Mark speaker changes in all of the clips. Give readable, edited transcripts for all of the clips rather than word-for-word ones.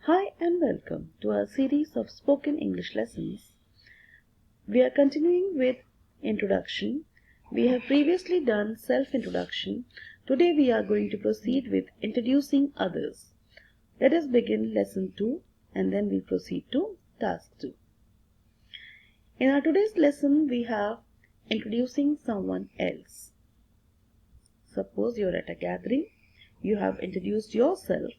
Speaker 1: Hi and welcome to our series of spoken English lessons. We are continuing with introduction. We have previously done self-introduction. Today we are going to proceed with introducing others. Let us begin lesson 2 and then we'll proceed to task 2. In our today's lesson we have introducing someone else. Suppose you're at a gathering. You have introduced yourself.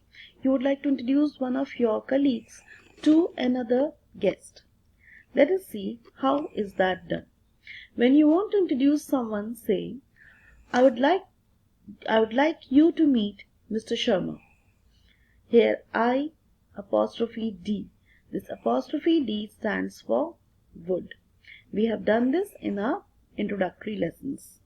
Speaker 1: You would like to introduce one of your colleagues to another guest. Let us see how is that done. When you want to introduce someone, say, I would like you to meet Mr. Sharma. Here I apostrophe D. This apostrophe D stands for would. We have done this in our introductory lessons.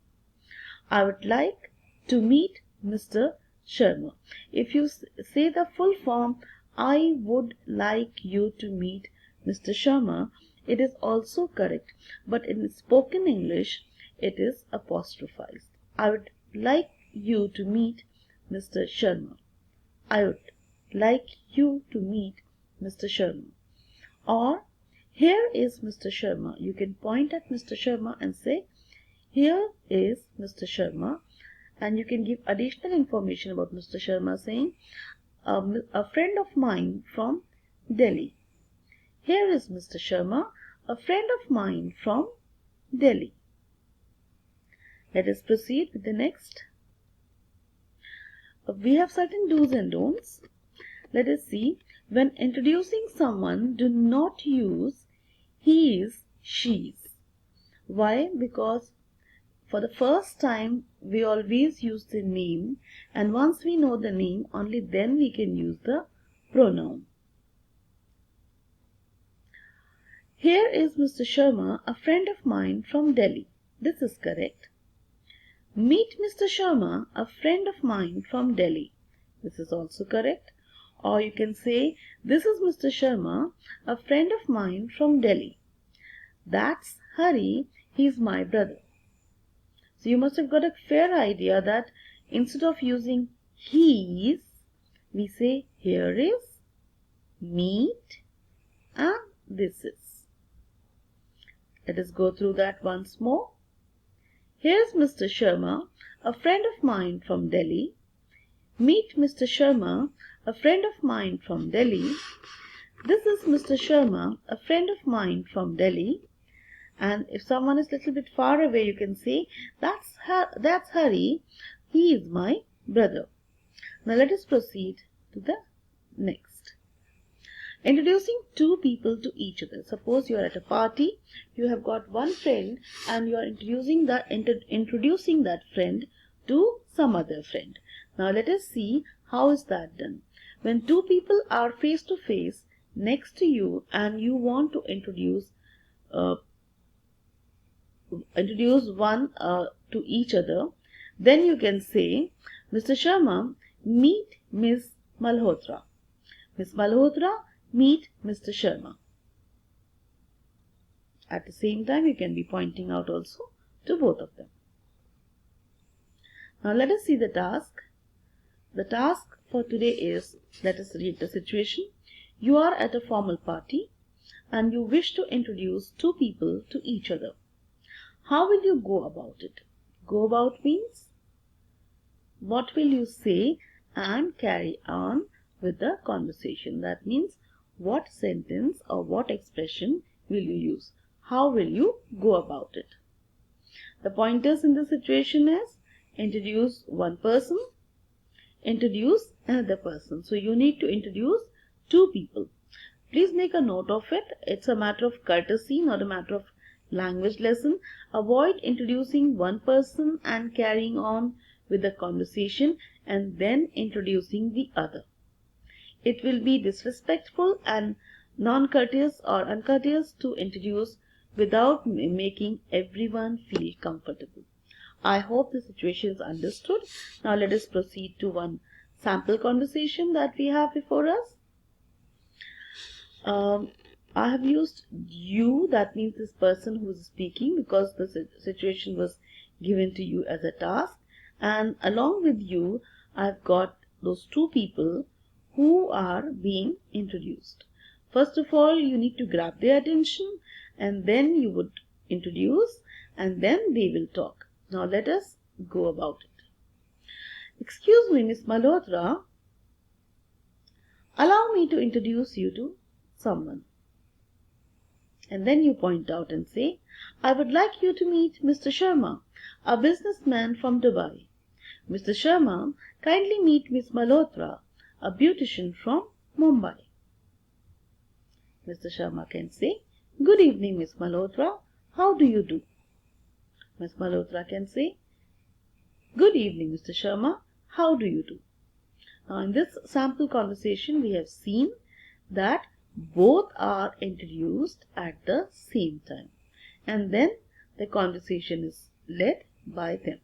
Speaker 1: I would like to meet Mr. Sharma. If you say the full form, I would like you to meet Mr. Sharma, it is also correct, but in spoken English, it is apostrophized. I would like you to meet Mr. Sharma. I would like you to meet Mr. Sharma. Or, here is Mr. Sharma. You can point at Mr. Sharma and say, here is Mr. Sharma. And you can give additional information about Mr. Sharma saying, a friend of mine from Delhi. Here is Mr. Sharma, a friend of mine from Delhi. Let us proceed with the next. We have certain do's and don'ts. Let us see. When introducing someone, do not use he's, she's. Why? Because for the first time, we always use the name, and once we know the name, only then we can use the pronoun. Here is Mr. Sharma, a friend of mine from Delhi. This is correct. Meet Mr. Sharma, a friend of mine from Delhi. This is also correct. Or you can say, this is Mr. Sharma, a friend of mine from Delhi. That's Hari, he's my brother. So you must have got a fair idea that instead of using he's, we say here is, meet, and this is. Let us go through that once more. Here's Mr. Sharma, a friend of mine from Delhi. Meet Mr. Sharma, a friend of mine from Delhi. This is Mr. Sharma, a friend of mine from Delhi. And if someone is a little bit far away, you can say, that's Hari, he is my brother. Now let us proceed to the next. Introducing two people to each other. Suppose you are at a party, you have got one friend and you are introducing that friend to some other friend. Now let us see how is that done. When two people are face to face next to you and you want to introduce one to each other, then you can say, Mr. Sharma, meet Miss Malhotra. Miss Malhotra, meet Mr. Sharma. At the same time, you can be pointing out also to both of them. Now let us see the task. The task for today is, let us read the situation. You are at a formal party and you wish to introduce two people to each other. How will you go about it? Go about means, what will you say and carry on with the conversation? That means, what sentence or what expression will you use? How will you go about it? The pointers in this situation is, introduce one person, introduce another person. So you need to introduce two people. Please make a note of it. It's a matter of courtesy, not a matter of language lesson. Avoid introducing one person and carrying on with the conversation and then introducing the other. It will be disrespectful and non-courteous or uncourteous to introduce without making everyone feel comfortable. I hope the situation is understood. Now let us proceed to one sample conversation that we have before us. I have used you, that means this person who is speaking, because the situation was given to you as a task. And along with you, I've got those two people who are being introduced. First of all, you need to grab their attention, and then you would introduce, and then they will talk. Now let us go about it. Excuse me, Miss Malhotra. Allow me to introduce you to someone. And then you point out and say, I would like you to meet Mr. Sharma, a businessman from Dubai. Mr. Sharma, kindly meet Miss Malhotra, a beautician from Mumbai. Mr. Sharma can say, Good evening, Miss Malhotra. How do you do? Miss Malhotra can say, Good evening, Mr. Sharma. How do you do? Now, in this sample conversation, we have seen that both are introduced at the same time, and then the conversation is led by them.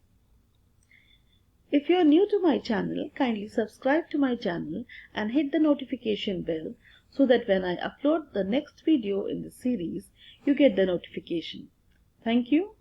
Speaker 1: If you are new to my channel, kindly subscribe to my channel and hit the notification bell so that when I upload the next video in the series, you get the notification. Thank you.